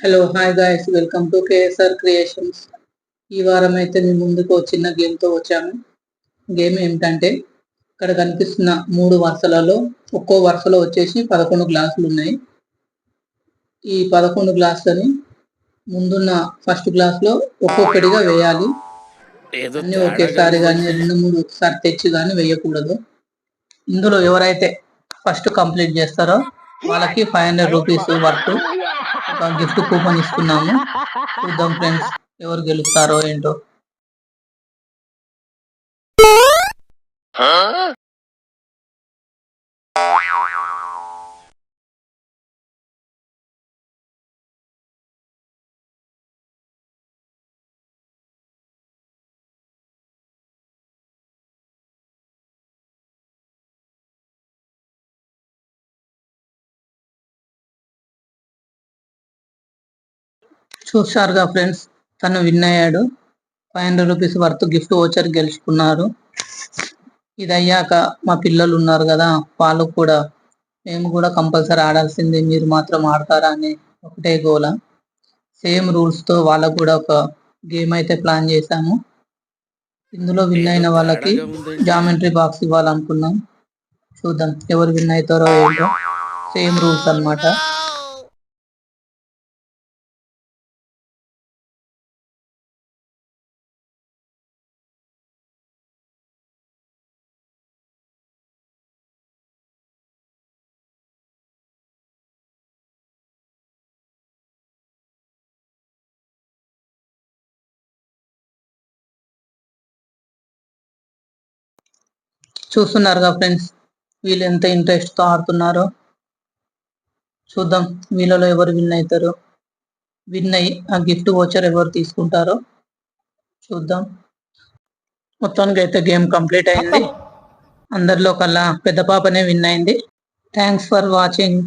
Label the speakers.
Speaker 1: Hello hi guys, welcome to KSR creations. ఈ వారం అయితే మీ ముందుకు చిన్న గేమ్తో వచ్చాము. గేమ్ ఏమిటంటే, ఇక్కడ కనిపిస్తున్న 3 వరుసలలో ఒక్కో వరుసలో వచ్చేసి 11 గ్లాసులు ఉన్నాయి. ఈ 11 గ్లాసులని ముందున్న ఫస్ట్ గ్లాస్లో ఒక్కొక్కటిగా వేయాలి. అన్ని ఒకేసారి కానీ 2-3 ఒకసారి తెచ్చి కానీ వేయకూడదు. ఇందులో ఎవరైతే ఫస్ట్ కంప్లీట్ చేస్తారో వాళ్ళకి 500 రూపీస్ వర్త్ ఒక గిఫ్ట్ కూపన్ ఇస్తున్నాము. చూద్దాం ఫ్రెండ్స్, ఎవరు గెలుస్తారో ఏంటో. చూశారుగా ఫ్రెండ్స్, తను విన్ అయ్యాడు. 500 రూపీస్ వర్త్ గిఫ్ట్ వోచర్ గెలుచుకున్నారు. ఇది అయ్యాక మా పిల్లలు ఉన్నారు కదా, వాళ్ళు కూడా మేము కూడా కంపల్సరీ ఆడాల్సిందే, మీరు మాత్రం ఆడతారా అని ఒకటే గోల. సేమ్ రూల్స్తో వాళ్ళకు కూడా ఒక గేమ్ అయితే ప్లాన్ చేశాము. ఇందులో విన్ అయిన వాళ్ళకి జామెంట్రీ బాక్స్ ఇవ్వాలనుకున్నాం. చూద్దాం ఎవరు విన్ అవుతారో ఏంటో. సేమ్ రూల్స్ అన్నమాట. చూస్తున్నారుగా ఫ్రెండ్స్, వీళ్ళు ఎంత ఇంట్రెస్ట్తో ఆడుతున్నారో. చూద్దాం వీళ్ళలో ఎవరు విన్ అవుతారో. విన్ అయ్యి ఆ గిఫ్ట్ వోచర్ ఎవరు తీసుకుంటారో చూద్దాం. మొత్తానికి అయితే గేమ్ కంప్లీట్ అయింది. అందరిలో కల్లా పెద్ద పాపనే విన్ అయింది. Thanks for watching.